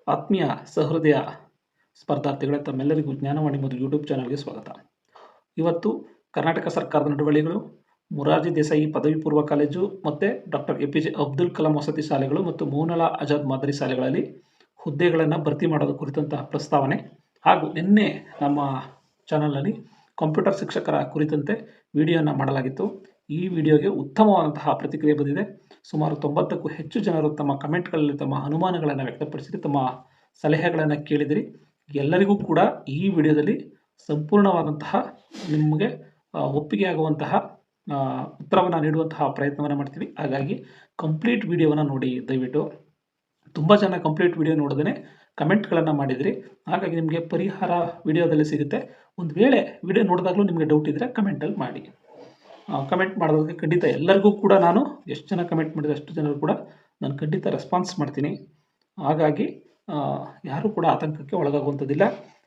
ಆತ್ಮೀಯ ಸಹೃದಯ ಸ್ಪರ್ಧಾರ್ಥಿಗಳೇ, ತಮ್ಮೆಲ್ಲರಿಗೂ ಜ್ಞಾನವಾಣಿ ಮತ್ತು ಯೂಟ್ಯೂಬ್ ಚಾನಲ್ಗೆ ಸ್ವಾಗತ. ಇವತ್ತು ಕರ್ನಾಟಕ ಸರ್ಕಾರದ ನಡವಳಿಗಳು, ಮೊರಾರ್ಜಿ ದೇಸಾಯಿ ಪದವಿ ಪೂರ್ವ ಕಾಲೇಜು ಮತ್ತು ಡಾಕ್ಟರ್ APJ ಅಬ್ದುಲ್ ಕಲಾಂ ವಸತಿ ಶಾಲೆಗಳು ಮತ್ತು ಮೌನಲಾ ಆಜಾದ್ ಮಾದರಿ ಶಾಲೆಗಳಲ್ಲಿ ಹುದ್ದೆಗಳನ್ನು ಭರ್ತಿ ಮಾಡೋದು ಕುರಿತಂತಹ ಪ್ರಸ್ತಾವನೆ ಹಾಗೂ ನಿನ್ನೆ ನಮ್ಮ ಚಾನಲ್ನಲ್ಲಿ ಕಂಪ್ಯೂಟರ್ ಶಿಕ್ಷಕರ ಕುರಿತಂತೆ ವಿಡಿಯೋನ ಮಾಡಲಾಗಿತ್ತು. ಈ ವಿಡಿಯೋಗೆ ಉತ್ತಮವಾದಂತಹ ಪ್ರತಿಕ್ರಿಯೆ ಬಂದಿದೆ. ಸುಮಾರು 90ಕ್ಕೂ ಹೆಚ್ಚು ಜನರು ತಮ್ಮ ಕಮೆಂಟ್ಗಳಲ್ಲಿ ತಮ್ಮ ಅನುಮಾನಗಳನ್ನು ವ್ಯಕ್ತಪಡಿಸಿರಿ, ತಮ್ಮ ಸಲಹೆಗಳನ್ನು ಕೇಳಿದಿರಿ. ಎಲ್ಲರಿಗೂ ಕೂಡ ಈ ವಿಡಿಯೋದಲ್ಲಿ ಸಂಪೂರ್ಣವಾದಂತಹ ನಿಮಗೆ ಒಪ್ಪಿಗೆ ಆಗುವಂತಹ ಉತ್ತರವನ್ನು ನೀಡುವಂತಹ ಪ್ರಯತ್ನವನ್ನು ಮಾಡ್ತೀವಿ. ಹಾಗಾಗಿ ಕಂಪ್ಲೀಟ್ ವಿಡಿಯೋವನ್ನು ನೋಡಿ ದಯವಿಟ್ಟು. ತುಂಬ ಜನ ಕಂಪ್ಲೀಟ್ ವಿಡಿಯೋ ನೋಡದೇ ಕಮೆಂಟ್ಗಳನ್ನು ಮಾಡಿದಿರಿ. ಹಾಗಾಗಿ ನಿಮಗೆ ಪರಿಹಾರ ವಿಡಿಯೋದಲ್ಲಿ ಸಿಗುತ್ತೆ. ಒಂದು ವೇಳೆ ವಿಡಿಯೋ ನೋಡಿದಾಗಲೂ ನಿಮಗೆ ಡೌಟ್ ಇದ್ದರೆ ಕಮೆಂಟಲ್ಲಿ ಮಾಡಿ. ಕಮೆಂಟ್ ಮಾಡೋದಕ್ಕೆ ಖಂಡಿತ ಎಲ್ಲರಿಗೂ ಕೂಡ ನಾನು ಎಷ್ಟು ಜನ ಕಮೆಂಟ್ ಮಾಡಿದರೆ ಅಷ್ಟು ಜನರು ಕೂಡ ನಾನು ಖಂಡಿತ ರೆಸ್ಪಾನ್ಸ್ ಮಾಡ್ತೀನಿ. ಹಾಗಾಗಿ ಯಾರೂ ಕೂಡ ಆತಂಕಕ್ಕೆ ಒಳಗಾಗುವಂಥದ್ದಿಲ್ಲ.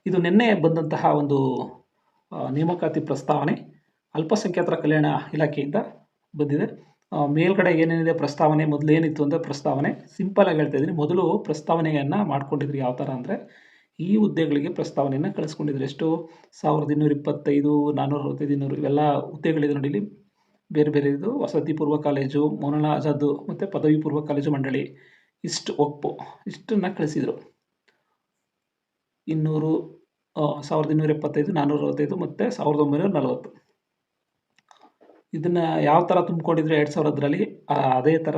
ಇದು ನಿನ್ನೆ ಬಂದಂತಹ ಒಂದು ನೇಮಕಾತಿ ಪ್ರಸ್ತಾವನೆ ಅಲ್ಪಸಂಖ್ಯಾತರ ಕಲ್ಯಾಣ ಇಲಾಖೆಯಿಂದ ಬಂದಿದೆ. ಮೇಲ್ಗಡೆ ಏನೇನಿದೆ ಪ್ರಸ್ತಾವನೆ, ಮೊದಲು ಏನಿತ್ತು ಅಂದರೆ ಪ್ರಸ್ತಾವನೆ ಸಿಂಪಲಾಗಿ ಹೇಳ್ತಾ ಇದ್ದೀನಿ. ಮೊದಲು ಪ್ರಸ್ತಾವನೆಯನ್ನು ಮಾಡ್ಕೊಂಡಿದ್ರು ಯಾವ ಥರ ಅಂದರೆ, ಈ ಹುದ್ದೆಗಳಿಗೆ ಪ್ರಸ್ತಾವನೆಯನ್ನು ಕಳಿಸ್ಕೊಂಡಿದ್ರು. ಎಷ್ಟು 1225, 465, 200 ಇವೆಲ್ಲ ಹುದ್ದೆಗಳಿದೆ ನೋಡಿ. ಇಲ್ಲಿ ಬೇರೆ ಬೇರೆ ಇದು ವಸತಿ ಪೂರ್ವ ಕಾಲೇಜು, ಮೌಲಾನಾ ಆಜಾದ್ ಮತ್ತು ಪದವಿ ಪೂರ್ವ ಕಾಲೇಜು ಮಂಡಳಿ, ಇಷ್ಟು ಒಪ್ಪು ಇಷ್ಟನ್ನು ಕಳಿಸಿದರು. 200, 1275, 465 ಮತ್ತು 1940. ಇದನ್ನು ಯಾವ ಥರ ತುಂಬಿಕೊಂಡಿದ್ರೆ 2000ರಲ್ಲಿ ಅದೇ ಥರ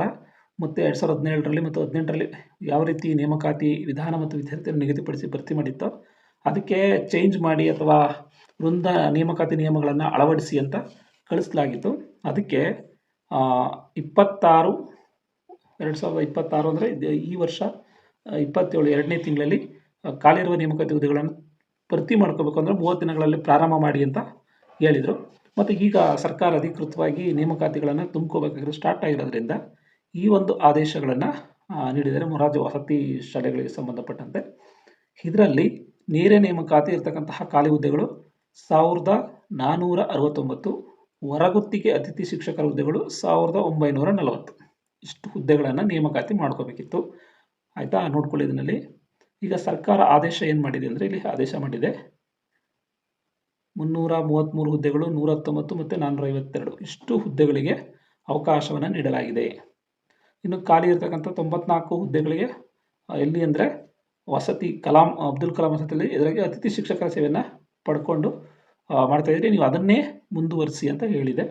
ಮತ್ತು 2017ರಲ್ಲಿ ಮತ್ತು 2018ರಲ್ಲಿ ಯಾವ ರೀತಿ ನೇಮಕಾತಿ ವಿಧಾನ ಮತ್ತು ವಿದ್ಯಾರ್ಥಿಯನ್ನು ನಿಗದಿಪಡಿಸಿ ಭರ್ತಿ ಮಾಡಿತ್ತೋ ಅದಕ್ಕೆ ಚೇಂಜ್ ಮಾಡಿ ಅಥವಾ ವೃಂದ ನೇಮಕಾತಿ ನಿಯಮಗಳನ್ನು ಅಳವಡಿಸಿ ಅಂತ ಕಳಿಸಲಾಗಿತ್ತು. ಅದಕ್ಕೆ 26/2026 ಅಂದರೆ ಈ ವರ್ಷ 27 ಎರಡನೇ ತಿಂಗಳಲ್ಲಿ ಖಾಲಿರುವ ನೇಮಕಾತಿ ಹುದ್ದೆಗಳನ್ನು ಭರ್ತಿ ಮಾಡ್ಕೋಬೇಕು ಅಂದರೆ 30 ದಿನಗಳಲ್ಲಿ ಪ್ರಾರಂಭ ಮಾಡಿ ಅಂತ ಹೇಳಿದರು. ಮತ್ತು ಈಗ ಸರ್ಕಾರ ಅಧಿಕೃತವಾಗಿ ನೇಮಕಾತಿಗಳನ್ನು ತುಂಬ್ಕೋಬೇಕಾಗಿರೋ ಸ್ಟಾರ್ಟ್ ಆಗಿರೋದ್ರಿಂದ ಈ ಒಂದು ಆದೇಶಗಳನ್ನು ನೀಡಿದ್ದಾರೆ ಮೊರಾರ್ಜಿ ವಸತಿ ಶಾಲೆಗಳಿಗೆ ಸಂಬಂಧಪಟ್ಟಂತೆ. ಇದರಲ್ಲಿ ನೇರ ನೇಮಕಾತಿ ಇರತಕ್ಕಂತಹ ಖಾಲಿ ಹುದ್ದೆಗಳು 1469, ಹೊರಗುತ್ತಿಗೆ ಅತಿಥಿ ಶಿಕ್ಷಕರ ಹುದ್ದೆಗಳು 1940. ಇಷ್ಟು ಹುದ್ದೆಗಳನ್ನು ನೇಮಕಾತಿ ಮಾಡ್ಕೋಬೇಕಿತ್ತು. ಆಯಿತಾ, ನೋಡ್ಕೊಳ್ಳಿ. ಇದರಲ್ಲಿ ಈಗ ಸರ್ಕಾರ ಆದೇಶ ಏನು ಮಾಡಿದೆ ಅಂದರೆ, ಇಲ್ಲಿ ಆದೇಶ ಮಾಡಿದೆ 333 ಹುದ್ದೆಗಳು, 119 ಮತ್ತು 452 ಇಷ್ಟು ಹುದ್ದೆಗಳಿಗೆ ಅವಕಾಶವನ್ನು ನೀಡಲಾಗಿದೆ. ಇನ್ನು ಖಾಲಿ ಇರತಕ್ಕಂಥ 94 ಹುದ್ದೆಗಳಿಗೆ ಎಲ್ಲಿ ಅಂದರೆ ವಸತಿ ಅಬ್ದುಲ್ ಕಲಾಂ ವಸತಿಯಲ್ಲಿ ಇದರಾಗಿ ಅತಿಥಿ ಶಿಕ್ಷಕರ ಸೇವೆಯನ್ನು ಪಡ್ಕೊಂಡು ಮಾಡ್ತಾಯಿದ್ರಿ, ನೀವು ಅದನ್ನೇ ಮುಂದುವರಿಸಿ ಅಂತ ಹೇಳಿದೆ.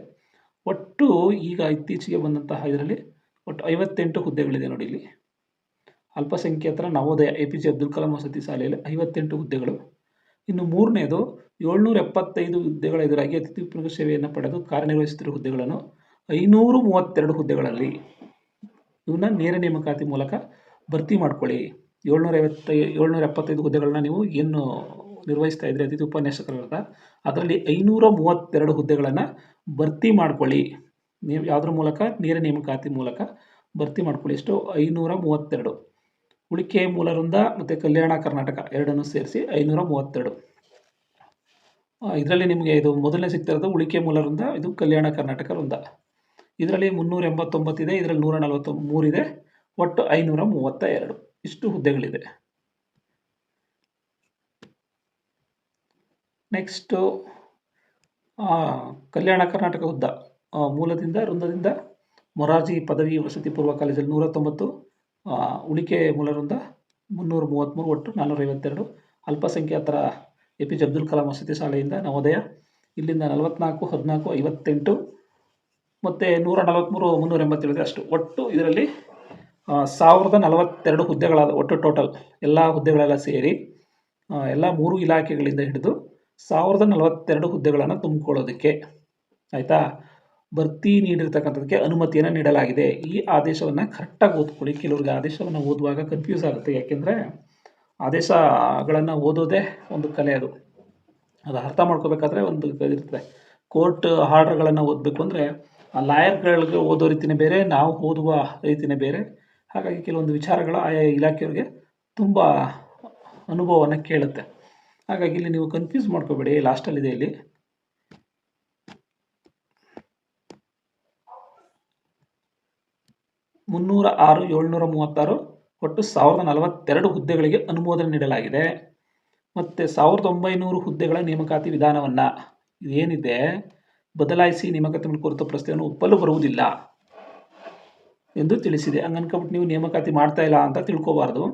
ಒಟ್ಟು ಈಗ ಇತ್ತೀಚೆಗೆ ಬಂದಂತಹ ಇದರಲ್ಲಿ ಒಟ್ಟು 58 ಹುದ್ದೆಗಳಿದೆ ನೋಡಿ. ಇಲ್ಲಿ ಅಲ್ಪಸಂಖ್ಯಾತರ ನವೋದಯ APJ ಅಬ್ದುಲ್ ಕಲಾಂ ವಸತಿ ಶಾಲೆಯಲ್ಲಿ 58 ಹುದ್ದೆಗಳು. ಇನ್ನು ಮೂರನೇದು 775 ಹುದ್ದೆಗಳ ಎದುರಾಗಿ ಅತಿಥಿ ಉಪನ್ಯಾಸ ಸೇವೆಯನ್ನು ಪಡೆದು ಕಾರ್ಯನಿರ್ವಹಿಸುತ್ತಿರುವ ಹುದ್ದೆಗಳನ್ನು 532 ಹುದ್ದೆಗಳಲ್ಲಿ ಇವನ್ನ ನೇರ ನೇಮಕಾತಿ ಮೂಲಕ ಭರ್ತಿ ಮಾಡ್ಕೊಳ್ಳಿ. 775 ಹುದ್ದೆಗಳನ್ನ ನೀವು ಏನು ನಿರ್ವಹಿಸ್ತಾ ಇದ್ರಿ ಅತಿಥಿ ಉಪನ್ಯಾಸಕರ, ಅದರಲ್ಲಿ 532 ಹುದ್ದೆಗಳನ್ನು ಭರ್ತಿ ಮಾಡ್ಕೊಳ್ಳಿ. ನೀವು ಯಾವುದ್ರ ಮೂಲಕ? ನೇರ ನೇಮಕಾತಿ ಮೂಲಕ ಭರ್ತಿ ಮಾಡ್ಕೊಳ್ಳಿ. ಎಷ್ಟು? 532. ಉಳಿಕೆ ಮೂಲ ವೃಂದ ಮತ್ತು ಕಲ್ಯಾಣ ಕರ್ನಾಟಕ ಎರಡನ್ನು ಸೇರಿಸಿ 532. ಇದರಲ್ಲಿ ನಿಮಗೆ ಇದು ಮೊದಲನೇ ಸಿಗ್ತಿರೋದು ಉಳಿಕೆ ಮೂಲ ವೃಂದ, ಇದು ಕಲ್ಯಾಣ ಕರ್ನಾಟಕ ವೃಂದ. ಇದರಲ್ಲಿ 389 ಇದೆ, ಇದರಲ್ಲಿ 143 ಇದೆ, ಒಟ್ಟು 532 ಇಷ್ಟು ಹುದ್ದೆಗಳಿದೆ. ನೆಕ್ಸ್ಟು ಕಲ್ಯಾಣ ಕರ್ನಾಟಕ ಹುದ್ದ ವೃಂದದಿಂದ ಮೊರಾರ್ಜಿ ಪದವಿ ವಸತಿ ಪೂರ್ವ ಕಾಲೇಜಲ್ಲಿ 190, ಉಳಿಕೆ ಮೂಲ ವೃಂದ 333, ಒಟ್ಟು 452. ಅಲ್ಪಸಂಖ್ಯಾತರ APJ ಅಬ್ದುಲ್ ಕಲಾಂ ವಸತಿ ಶಾಲೆಯಿಂದ ನವೋದಯ ಇಲ್ಲಿಂದ 44, 14, 58 ಮತ್ತು 143, 387 ಅಷ್ಟು. ಒಟ್ಟು ಇದರಲ್ಲಿ 1042 ಹುದ್ದೆಗಳಾದ ಒಟ್ಟು ಟೋಟಲ್ ಎಲ್ಲ ಹುದ್ದೆಗಳೆಲ್ಲ ಸೇರಿ ಎಲ್ಲ 3 ಇಲಾಖೆಗಳಿಂದ ಹಿಡಿದು 1042 ಹುದ್ದೆಗಳನ್ನು ತುಂಬಿಕೊಳ್ಳೋದಕ್ಕೆ, ಆಯಿತಾ, ಭರ್ತಿ ನೀಡಿರ್ತಕ್ಕಂಥದ್ದಕ್ಕೆ ಅನುಮತಿಯನ್ನು ನೀಡಲಾಗಿದೆ. ಈ ಆದೇಶವನ್ನು ಕರೆಕ್ಟಾಗಿ ಓದ್ಕೊಳ್ಳಿ. ಕೆಲವ್ರಿಗೆ ಆದೇಶವನ್ನು ಓದುವಾಗ ಕನ್ಫ್ಯೂಸ್ ಆಗುತ್ತೆ. ಯಾಕೆಂದರೆ ಆದೇಶಗಳನ್ನು ಓದೋದೇ ಒಂದು ಕಲೆ. ಅದು ಅರ್ಥ ಮಾಡ್ಕೋಬೇಕಾದ್ರೆ ಒಂದು ಇರ್ತದೆ. ಕೋರ್ಟ್ ಆರ್ಡರ್ಗಳನ್ನು ಓದಬೇಕು ಅಂದರೆ ಲಾಯರ್ಗಳಿಗೆ ಓದೋ ರೀತಿಯೇ ಬೇರೆ, ನಾವು ಓದುವ ರೀತಿಯೇ ಬೇರೆ. ಹಾಗಾಗಿ ಕೆಲವೊಂದು ವಿಚಾರಗಳು ಆಯಾ ಇಲಾಖೆಯವರಿಗೆ ತುಂಬ ಅನುಭವವನ್ನು ಕೇಳುತ್ತೆ. ಹಾಗಾಗಿ ಇಲ್ಲಿ ನೀವು ಕನ್ಫ್ಯೂಸ್ ಮಾಡ್ಕೋಬೇಡಿ. ಲಾಸ್ಟಲ್ಲಿದೆ ಇಲ್ಲಿ 306, 736, ಒಟ್ಟು 1042 ಹುದ್ದೆಗಳಿಗೆ ಅನುಮೋದನೆ ನೀಡಲಾಗಿದೆ. ಮತ್ತು 1900 ಹುದ್ದೆಗಳ ನೇಮಕಾತಿ ವಿಧಾನವನ್ನು ಏನಿದೆ ಬದಲಾಯಿಸಿ ನೇಮಕಾತಿ ಕುರಿತ ಪ್ರಸ್ತಾವನೆ ಒಪ್ಪಲು ಬರುವುದಿಲ್ಲ ಎಂದು ತಿಳಿಸಿದೆ. ಹಂಗೆ ಅನ್ಕೊಬಿಟ್ಟು ನೀವು ನೇಮಕಾತಿ ಮಾಡ್ತಾ ಇಲ್ಲ ಅಂತ ತಿಳ್ಕೊಬಾರ್ದು.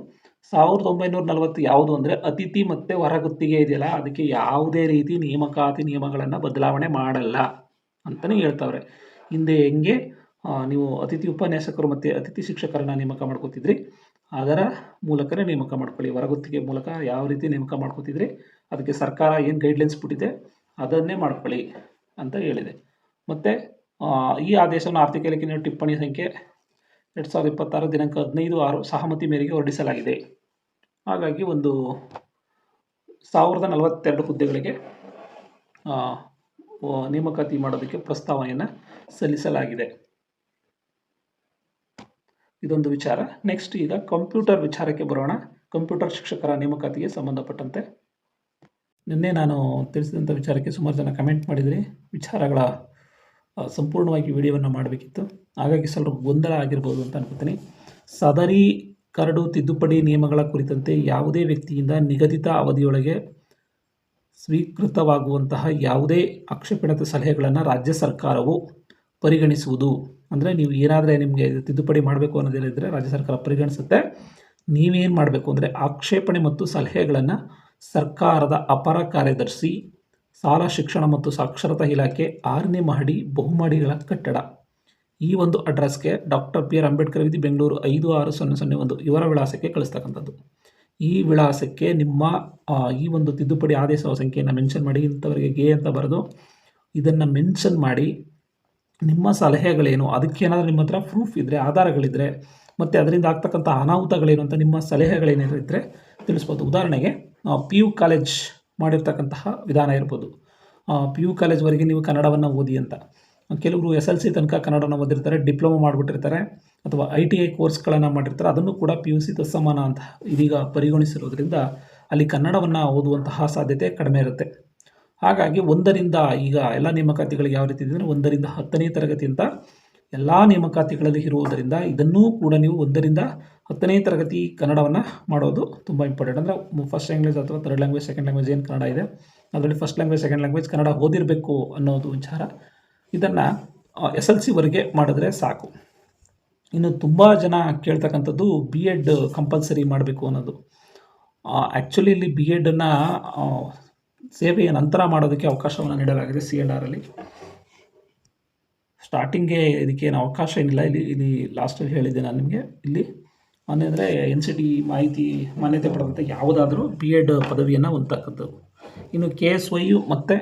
1940 ಯಾವುದು ಅಂದರೆ ಅತಿಥಿ ಮತ್ತು ಹೊರಗುತ್ತಿಗೆ ಇದೆಯಲ್ಲ, ಅದಕ್ಕೆ ಯಾವುದೇ ರೀತಿ ನೇಮಕಾತಿ ನಿಯಮಗಳನ್ನು ಬದಲಾವಣೆ ಮಾಡಲ್ಲ ಅಂತಲೇ ಹೇಳ್ತಾವ್ರೆ. ಹಿಂದೆ ಹೆಂಗೆ ನೀವು ಅತಿಥಿ ಉಪನ್ಯಾಸಕರು ಮತ್ತು ಅತಿಥಿ ಶಿಕ್ಷಕರನ್ನ ನೇಮಕ ಮಾಡ್ಕೋತಿದ್ರಿ, ಅದರ ಮೂಲಕನೇ ನೇಮಕ ಮಾಡ್ಕೊಳ್ಳಿ. ಹೊರಗುತ್ತಿಗೆ ಮೂಲಕ ಯಾವ ರೀತಿ ನೇಮಕ ಮಾಡ್ಕೋತಿದ್ರಿ ಅದಕ್ಕೆ ಸರ್ಕಾರ ಏನು ಗೈಡ್ಲೈನ್ಸ್ ಬಿಟ್ಟಿದೆ ಅದನ್ನೇ ಮಾಡ್ಕೊಳ್ಳಿ ಅಂತ ಹೇಳಿದೆ. ಮತ್ತು ಈ ಆದೇಶವನ್ನು ಆರ್ಥಿಕ ಇಲಾಖೆ ಟಿಪ್ಪಣಿ ಸಂಖ್ಯೆ 2026 ದಿನಾಂಕ 15/6 ಸಹಮತಿ ಮೇರೆಗೆ ಹೊರಡಿಸಲಾಗಿದೆ. ಹಾಗಾಗಿ ಒಂದು 1042 ಹುದ್ದೆಗಳಿಗೆ ನೇಮಕಾತಿ ಮಾಡೋದಕ್ಕೆ ಪ್ರಸ್ತಾವನೆಯನ್ನು ಸಲ್ಲಿಸಲಾಗಿದೆ. ಇದೊಂದು ವಿಚಾರ. ನೆಕ್ಸ್ಟ್ ಈಗ ಕಂಪ್ಯೂಟರ್ ವಿಚಾರಕ್ಕೆ ಬರೋಣ. ಕಂಪ್ಯೂಟರ್ ಶಿಕ್ಷಕರ ನೇಮಕಾತಿಗೆ ಸಂಬಂಧಪಟ್ಟಂತೆ ನಿನ್ನೆ ನಾನು ತಿಳಿಸಿದಂಥ ವಿಚಾರಕ್ಕೆ ಸುಮಾರು ಜನ ಕಮೆಂಟ್ ಮಾಡಿದ್ರಿ. ವಿಚಾರಗಳ ಸಂಪೂರ್ಣವಾಗಿ ವಿಡಿಯೋವನ್ನು ಮಾಡಬೇಕಿತ್ತು, ಹಾಗಾಗಿ ಸ್ವಲ್ಪ ಗೊಂದಲ ಆಗಿರ್ಬೋದು ಅಂತ ಅನ್ಕೋತೀನಿ. ಸದರಿ ಕರಡು ತಿದ್ದುಪಡಿ ನಿಯಮಗಳ ಕುರಿತಂತೆ ಯಾವುದೇ ವ್ಯಕ್ತಿಯಿಂದ ನಿಗದಿತ ಅವಧಿಯೊಳಗೆ ಸ್ವೀಕೃತವಾಗುವಂತಹ ಯಾವುದೇ ಆಕ್ಷೇಪಣಾರ್ಹ ಸಲಹೆಗಳನ್ನು ರಾಜ್ಯ ಸರ್ಕಾರವು ಪರಿಗಣಿಸುವುದು. ಅಂದರೆ ನೀವು ಏನಾದರೆ ನಿಮಗೆ ತಿದ್ದುಪಡಿ ಮಾಡಬೇಕು ಅನ್ನೋದೇನಿದ್ರೆ ರಾಜ್ಯ ಸರ್ಕಾರ ಪರಿಗಣಿಸುತ್ತೆ. ನೀವೇನು ಮಾಡಬೇಕು ಅಂದರೆ ಆಕ್ಷೇಪಣೆ ಮತ್ತು ಸಲಹೆಗಳನ್ನು ಸರ್ಕಾರದ ಅಪರ ಕಾರ್ಯದರ್ಶಿ, ಶಾಲಾ ಶಿಕ್ಷಣ ಮತ್ತು ಸಾಕ್ಷರತಾ ಇಲಾಖೆ, 6ನೇ ಮಹಡಿ ಬಹುಮಹಡಿಗಳ ಕಟ್ಟಡ, ಈ ಒಂದು ಅಡ್ರೆಸ್ಗೆ ಡಾಕ್ಟರ್ ಬಿ ಆರ್ ಅಂಬೇಡ್ಕರ್ ವಿಧಿ ಬೆಂಗಳೂರು 56001 ಇವರ ವಿಳಾಸಕ್ಕೆ ಕಳಿಸ್ತಕ್ಕಂಥದ್ದು. ಈ ವಿಳಾಸಕ್ಕೆ ನಿಮ್ಮ ಈ ಒಂದು ತಿದ್ದುಪಡಿ ಆದೇಶ ಸಂಖ್ಯೆಯನ್ನು ಮೆನ್ಷನ್ ಮಾಡಿ, ಇಂಥವರಿಗೆ ಗೆ ಅಂತ ಬರೆದು ಇದನ್ನು ಮೆನ್ಷನ್ ಮಾಡಿ ನಿಮ್ಮ ಸಲಹೆಗಳೇನು, ಅದಕ್ಕೇನಾದರೂ ನಿಮ್ಮ ಹತ್ರ ಪ್ರೂಫ್ ಇದ್ದರೆ, ಆಧಾರಗಳಿದ್ದರೆ, ಮತ್ತು ಅದರಿಂದ ಆಗ್ತಕ್ಕಂಥ ಅನಾಹುತಗಳೇನು ಅಂತ ನಿಮ್ಮ ಸಲಹೆಗಳೇನಾದರೂ ಇದ್ದರೆ ತಿಳಿಸ್ಬೋದು. ಉದಾಹರಣೆಗೆ PU ಕಾಲೇಜ್ ಮಾಡಿರ್ತಕ್ಕಂತಹ ವಿಧಾನ ಇರ್ಬೋದು. PU ಕಾಲೇಜ್ವರೆಗೆ ನೀವು ಕನ್ನಡವನ್ನು ಓದಿ ಅಂತ. ಕೆಲವರು SLC ತನಕ ಕನ್ನಡನ ಓದಿರ್ತಾರೆ, ಡಿಪ್ಲೊಮಾ ಮಾಡಿಬಿಟ್ಟಿರ್ತಾರೆ, ಅಥವಾ ITI ಕೋರ್ಸ್ಗಳನ್ನು ಮಾಡಿರ್ತಾರೆ. ಅದನ್ನು ಕೂಡ PUC ತತ್ಸಮಾನ ಅಂತ ಇದೀಗ ಪರಿಗಣಿಸಿರೋದ್ರಿಂದ ಅಲ್ಲಿ ಕನ್ನಡವನ್ನು ಓದುವಂತಹ ಸಾಧ್ಯತೆ ಕಡಿಮೆ ಇರುತ್ತೆ. ಹಾಗಾಗಿ 1ರಿಂದ ಈಗ ಎಲ್ಲ ನೇಮಕಾತಿಗಳಿಗೆ ಯಾವ ರೀತಿ ಇದೆ ಅಂದರೆ 1ರಿಂದ 10ನೇ ತರಗತಿ ಅಂತ ಎಲ್ಲ ನೇಮಕಾತಿಗಳಲ್ಲಿ ಇರುವುದರಿಂದ ಇದನ್ನೂ ಕೂಡ ನೀವು 1ರಿಂದ 10ನೇ ತರಗತಿ ಕನ್ನಡವನ್ನು ಮಾಡೋದು ತುಂಬ ಇಂಪಾರ್ಟೆಂಟ್. ಅಂದರೆ ಫಸ್ಟ್ ಲ್ಯಾಂಗ್ವೇಜ್ ಅಥವಾ ಥರ್ಡ್ ಲ್ಯಾಂಗ್ವೇಜ್, ಸೆಕೆಂಡ್ ಲ್ಯಾಂಗ್ವೇಜ್ ಏನು ಕನ್ನಡ ಇದೆ ಅದರಲ್ಲಿ first language, second language Kannada ಓದಿರಬೇಕು ಅನ್ನೋದು ವಿಚಾರ. ಇದನ್ನು SLCವರೆಗೆ ಮಾಡಿದ್ರೆ ಸಾಕು. ಇನ್ನು ತುಂಬ ಜನ ಕೇಳ್ತಕ್ಕಂಥದ್ದು B.Ed ಕಂಪಲ್ಸರಿ ಮಾಡಬೇಕು ಅನ್ನೋದು. ಆ್ಯಕ್ಚುಲಿ ಇಲ್ಲಿ B.Edನ್ನು ಸೇವೆಯ ನಂತರ ಮಾಡೋದಕ್ಕೆ ಅವಕಾಶವನ್ನು ನೀಡಲಾಗಿದೆ C&Rರಲ್ಲಿ. ಸ್ಟಾರ್ಟಿಂಗ್ಗೆ ಇದಕ್ಕೇನು ಅವಕಾಶ ಏನಿಲ್ಲ. ಇಲ್ಲಿ ಲಾಸ್ಟಲ್ಲಿ ಹೇಳಿದ್ದೆ ನಾನು ನಿಮಗೆ. ಇಲ್ಲಿ ಅಂದರೆ NCT ಮಾಹಿತಿ ಮಾನ್ಯತೆ ಪಡೆದಂಥ ಯಾವುದಾದ್ರೂ B.Ed ಪದವಿಯನ್ನು ಹೊಂದತಕ್ಕಂಥದ್ದು. ಇನ್ನು KSYU ಮತ್ತು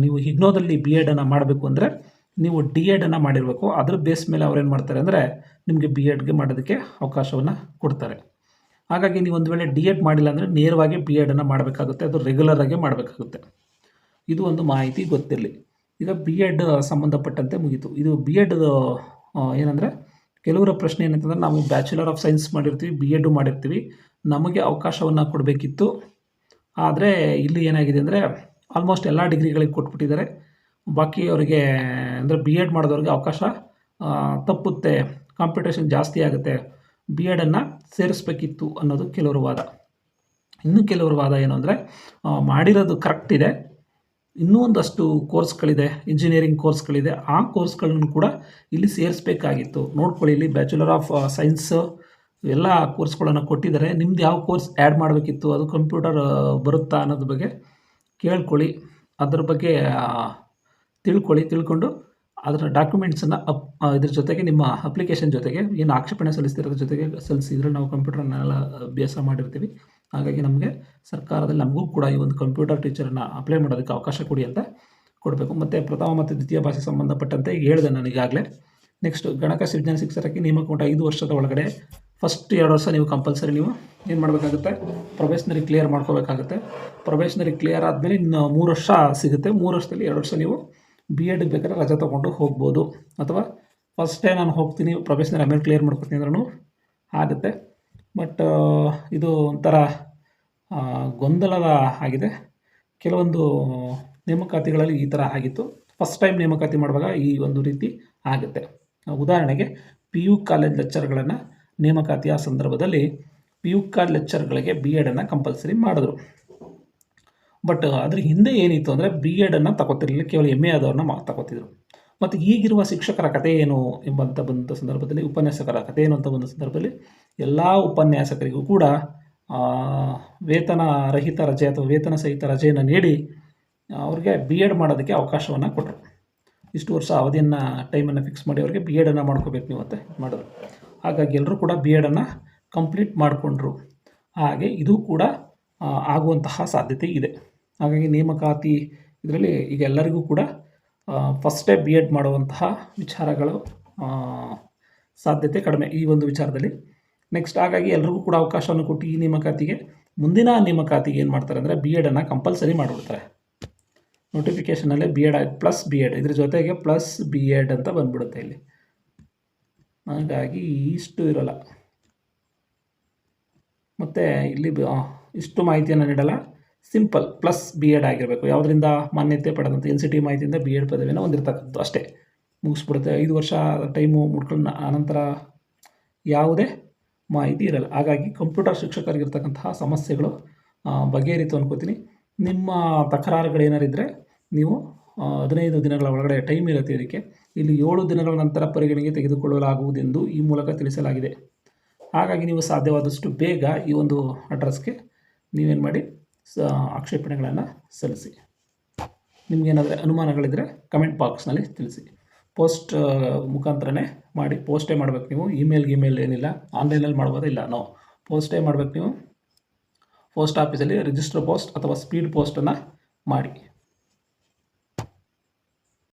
ನೀವು IGNOದಲ್ಲಿ B.Edನ್ನು ಮಾಡಬೇಕು ಅಂದರೆ ನೀವು D.Edನ್ನು ಮಾಡಿರಬೇಕು. ಅದ್ರ ಬೇಸ್ ಮೇಲೆ ಅವ್ರೇನು ಮಾಡ್ತಾರೆ ಅಂದರೆ ನಿಮಗೆ B.Edಗೆ ಮಾಡೋದಕ್ಕೆ ಅವಕಾಶವನ್ನು ಕೊಡ್ತಾರೆ. ಹಾಗಾಗಿ ನೀವು ಒಂದು ವೇಳೆ D.Ed ಮಾಡಿಲ್ಲ ಅಂದರೆ ನೇರವಾಗಿ B.Edನ್ನು ಮಾಡಬೇಕಾಗುತ್ತೆ, ಅದು ರೆಗ್ಯುಲರಾಗಿ ಮಾಡಬೇಕಾಗುತ್ತೆ. ಇದು ಒಂದು ಮಾಹಿತಿ ಗೊತ್ತಿರಲಿ. ಈಗ B.Ed ಸಂಬಂಧಪಟ್ಟಂತೆ ಮುಗೀತು. ಇದು B.Ed ಏನಂದರೆ ಕೆಲವರ ಪ್ರಶ್ನೆ ಏನಂತಂದರೆ ನಾವು ಬ್ಯಾಚುಲರ್ ಆಫ್ ಸೈನ್ಸ್ ಮಾಡಿರ್ತೀವಿ, B.Ed ಮಾಡಿರ್ತೀವಿ, ನಮಗೆ ಅವಕಾಶವನ್ನು ಕೊಡಬೇಕಿತ್ತು. ಆದರೆ ಇಲ್ಲಿ ಏನಾಗಿದೆ ಅಂದರೆ ಆಲ್ಮೋಸ್ಟ್ ಎಲ್ಲ ಡಿಗ್ರಿಗಳಿಗೆ ಕೊಟ್ಬಿಟ್ಟಿದ್ದಾರೆ. ಬಾಕಿ ಅವರಿಗೆ ಅಂದರೆ B.Ed ಮಾಡಿದವ್ರಿಗೆ ಅವಕಾಶ ತಪ್ಪುತ್ತೆ, ಕಾಂಪಿಟೇಷನ್ ಜಾಸ್ತಿ ಆಗುತ್ತೆ, B.Edನ್ನು ಸೇರಿಸ್ಬೇಕಿತ್ತು ಅನ್ನೋದು ಕೆಲವರು ವಾದ. ಇನ್ನು ಕೆಲವರು ವಾದ ಏನು ಅಂದರೆ ಮಾಡಿರೋದು ಕರೆಕ್ಟ್ ಇದೆ, ಇನ್ನೂ ಒಂದಷ್ಟು ಕೋರ್ಸ್ಗಳಿದೆ, ಇಂಜಿನಿಯರಿಂಗ್ ಕೋರ್ಸ್ಗಳಿದೆ, ಆ ಕೋರ್ಸ್ಗಳನ್ನು ಕೂಡ ಇಲ್ಲಿ ಸೇರಿಸ್ಬೇಕಾಗಿತ್ತು. ನೋಡ್ಕೊಳ್ಳಿ, ಇಲ್ಲಿ ಬ್ಯಾಚುಲರ್ ಆಫ್ ಸೈನ್ಸ್ ಎಲ್ಲ ಕೋರ್ಸ್ಗಳನ್ನು ಕೊಟ್ಟಿದ್ದಾರೆ. ನಿಮ್ದು ಯಾವ ಕೋರ್ಸ್ ಆ್ಯಡ್ ಮಾಡಬೇಕಿತ್ತು, ಅದು ಕಂಪ್ಯೂಟರ್ ಬರುತ್ತಾ ಅನ್ನೋದ್ರ ಬಗ್ಗೆ ಕೇಳ್ಕೊಳ್ಳಿ, ಅದ್ರ ಬಗ್ಗೆ ತಿಳ್ಕೊಂಡು ಅದರ ಡಾಕ್ಯುಮೆಂಟ್ಸನ್ನು ಇದ್ರ ಜೊತೆಗೆ ನಿಮ್ಮ ಅಪ್ಲಿಕೇಶನ್ ಜೊತೆಗೆ ಏನು ಆಕ್ಷೇಪಣೆ ಸಲ್ಲಿಸ್ತಿರೋದ್ರ ಜೊತೆಗೆ ಸಲ್ಲಿಸಿದ್ರೆ ನಾವು ಕಂಪ್ಯೂಟರ್ನೆಲ್ಲ ಅಭ್ಯಾಸ ಮಾಡಿರ್ತೀವಿ. ಹಾಗಾಗಿ ನಮಗೆ ಸರ್ಕಾರದಲ್ಲಿ ನಮಗೂ ಕೂಡ ಈ ಒಂದು ಕಂಪ್ಯೂಟರ್ ಟೀಚರನ್ನು ಅಪ್ಲೈ ಮಾಡೋದಕ್ಕೆ ಅವಕಾಶ ಕೊಡಿ ಅಂತ ಕೊಡಬೇಕು. ಮತ್ತು ಪ್ರಥಮ ಮತ್ತು ದ್ವಿತೀಯ ಭಾಷೆ ಸಂಬಂಧಪಟ್ಟಂತೆ ಹೇಳಿದೆ ನಾನು ಈಗಾಗಲೇ. ನೆಕ್ಸ್ಟ್ ಗಣಕ ವಿಜ್ಞಾನ ಶಿಕ್ಷಕರಿಗೆ ನೇಮಕ 5 ವರ್ಷದ ಒಳಗಡೆ ಫಸ್ಟ್ 2 ವರ್ಷ ನೀವು ಕಂಪಲ್ಸರಿ ನೀವು ಏನು ಮಾಡಬೇಕಾಗುತ್ತೆ, ಪ್ರೊಬೇಷನರಿ ಕ್ಲಿಯರ್ ಮಾಡ್ಕೋಬೇಕಾಗುತ್ತೆ. ಪ್ರೊಬೇಷನರಿ ಕ್ಲಿಯರ್ ಆದಮೇಲೆ ಇನ್ನು 3 ವರ್ಷ ಸಿಗುತ್ತೆ. 3 ವರ್ಷದಲ್ಲಿ 2 ವರ್ಷ ನೀವು B.Edಗೆ ಬೇಕಾದ್ರೆ ರಜೆ ತೊಗೊಂಡು ಹೋಗ್ಬೋದು, ಅಥವಾ ಫಸ್ಟೇ ನಾನು ಹೋಗ್ತೀನಿ ಪ್ರೊಬೇಷನರಿ ಆಮೇಲೆ ಕ್ಲಿಯರ್ ಮಾಡ್ಕೊತೀನಿ ಅಂದ್ರೂ ಆಗುತ್ತೆ. ಬಟ್ ಇದು ಒಂಥರ ಗೊಂದಲದ ಆಗಿದೆ. ಕೆಲವೊಂದು ನೇಮಕಾತಿಗಳಲ್ಲಿ ಈ ಥರ ಆಗಿತ್ತು. ಫಸ್ಟ್ ಟೈಮ್ ನೇಮಕಾತಿ ಮಾಡುವಾಗ ಈ ಒಂದು ರೀತಿ ಆಗುತ್ತೆ. ಉದಾಹರಣೆಗೆ PU ಕಾಲೇಜ್ ಲೆಕ್ಚರ್ಗಳನ್ನು ನೇಮಕಾತಿಯ ಸಂದರ್ಭದಲ್ಲಿ PUC ಲೆಕ್ಚರ್ಗಳಿಗೆ BEdನ್ನು ಕಂಪಲ್ಸರಿ ಮಾಡಿದ್ರು. ಬಟ್ ಅದ್ರ ಹಿಂದೆ ಏನಿತ್ತು ಅಂದರೆ BEdನ್ನು ತಗೋತಿರಲಿಲ್ಲ, ಕೇವಲ MA ಆದವ್ರನ್ನ ತಗೋತಿದ್ರು. ಮತ್ತು ಈಗಿರುವ ಶಿಕ್ಷಕರ ಕಥೆ ಏನು ಎಂಬಂಥ ಬಂದ ಸಂದರ್ಭದಲ್ಲಿ, ಉಪನ್ಯಾಸಕರ ಕಥೆ ಏನು ಅಂತ ಬಂದ ಸಂದರ್ಭದಲ್ಲಿ ಎಲ್ಲ ಉಪನ್ಯಾಸಕರಿಗೂ ಕೂಡ ವೇತನ ರಹಿತ ರಜೆ ಅಥವಾ ವೇತನ ಸಹಿತ ರಜೆಯನ್ನು ನೀಡಿ ಅವ್ರಿಗೆ BEd ಮಾಡೋದಕ್ಕೆ ಅವಕಾಶವನ್ನು ಕೊಟ್ಟರು. ಇಷ್ಟು ವರ್ಷ ಅವಧಿಯನ್ನು ಟೈಮನ್ನು ಫಿಕ್ಸ್ ಮಾಡಿ ಅವ್ರಿಗೆ BEdನ್ನು ಮಾಡ್ಕೋಬೇಕು ನೀವು ಅಂತ ಮಾಡಿದ್ರು. ಹಾಗಾಗಿ ಎಲ್ಲರೂ ಕೂಡ BEdನ್ನು ಕಂಪ್ಲೀಟ್ ಮಾಡಿಕೊಂಡ್ರು. ಹಾಗೆ ಇದು ಕೂಡ ಆಗುವಂತಹ ಸಾಧ್ಯತೆ ಇದೆ. ಹಾಗಾಗಿ ನೇಮಕಾತಿ ಇದರಲ್ಲಿ ಈಗ ಎಲ್ಲರಿಗೂ ಕೂಡ ಫಸ್ಟೇ BEd ಮಾಡುವಂತಹ ವಿಚಾರಗಳು ಸಾಧ್ಯತೆ ಕಡಿಮೆ ಈ ಒಂದು ವಿಚಾರದಲ್ಲಿ. ನೆಕ್ಸ್ಟ್ ಹಾಗಾಗಿ ಎಲ್ರಿಗೂ ಕೂಡ ಅವಕಾಶವನ್ನು ಕೊಟ್ಟು ಈ ನೇಮಕಾತಿಗೆ, ಮುಂದಿನ ನೇಮಕಾತಿಗೆ ಏನು ಮಾಡ್ತಾರೆ ಅಂದರೆ BEdನ್ನು ಕಂಪಲ್ಸರಿ ಮಾಡಿಬಿಡ್ತಾರೆ. ನೋಟಿಫಿಕೇಷನಲ್ಲೇ BEd ಪ್ಲಸ್ BEd ಇದ್ರ ಜೊತೆಗೆ ಪ್ಲಸ್ BEd ಅಂತ ಬಂದ್ಬಿಡುತ್ತೆ ಇಲ್ಲಿ. ಹಾಗಾಗಿ ಇಷ್ಟು ಇರೋಲ್ಲ, ಮತ್ತು ಇಲ್ಲಿ ಇಷ್ಟು ಮಾಹಿತಿಯನ್ನು ನೀಡಲ್ಲ. ಸಿಂಪಲ್ ಪ್ಲಸ್ BEd ಆಗಿರಬೇಕು. ಯಾವುದರಿಂದ ಮಾನ್ಯತೆ ಪಡೆದಂಥ NCT ಮಾಹಿತಿಯಿಂದ BEd ಪದವಿಯನ್ನು ಹೊಂದಿರತಕ್ಕಂಥ ಅಷ್ಟೇ, ಮುಗಿಸ್ಬಿಡುತ್ತೆ. 5 ವರ್ಷ ಟೈಮು ಮುಡ್ಕೊಂಡು ಆನಂತರ ಯಾವುದೇ ಮಾಹಿತಿ ಇರಲ್ಲ. ಹಾಗಾಗಿ ಕಂಪ್ಯೂಟರ್ ಶಿಕ್ಷಕರಿಗಿರ್ತಕ್ಕಂತಹ ಸಮಸ್ಯೆಗಳು ಬಗೆಹರಿತು ಅನ್ಕೋತೀನಿ. ನಿಮ್ಮ ತಕರಾರುಗಳೇನಾರು ಇದ್ದರೆ ನೀವು 15 ದಿನಗಳ ಒಳಗಡೆ ಟೈಮ್ ಇರುತ್ತೆ ಇದಕ್ಕೆ. ಇಲ್ಲಿ 7 ದಿನಗಳ ನಂತರ ಪರಿಗಣನೆಗೆ ತೆಗೆದುಕೊಳ್ಳಲಾಗುವುದೆಂದು ಈ ಮೂಲಕ ತಿಳಿಸಲಾಗಿದೆ. ಹಾಗಾಗಿ ನೀವು ಸಾಧ್ಯವಾದಷ್ಟು ಬೇಗ ಈ ಒಂದು ಅಡ್ರೆಸ್ಗೆ ನೀವೇನು ಮಾಡಿ ಆಕ್ಷೇಪಣೆಗಳನ್ನು ಸಲ್ಲಿಸಿ. ನಿಮಗೇನಾದರೆ ಅನುಮಾನಗಳಿದ್ದರೆ ಕಮೆಂಟ್ ಬಾಕ್ಸ್ನಲ್ಲಿ ತಿಳಿಸಿ. ಪೋಸ್ಟ್ ಮುಖಾಂತರನೇ ಮಾಡಿ, ಪೋಸ್ಟೇ ಮಾಡಬೇಕು ನೀವು. ಇಮೇಲ್ ಏನಿಲ್ಲ, ಆನ್ಲೈನಲ್ಲಿ ಮಾಡ್ಬೋದಾ? ಇಲ್ಲ, ನೋ, ಪೋಸ್ಟೇ ಮಾಡಬೇಕು ನೀವು. ಪೋಸ್ಟ್ ಆಫೀಸಲ್ಲಿ ರಿಜಿಸ್ಟರ್ ಪೋಸ್ಟ್ ಅಥವಾ ಸ್ಪೀಡ್ ಪೋಸ್ಟನ್ನು ಮಾಡಿ.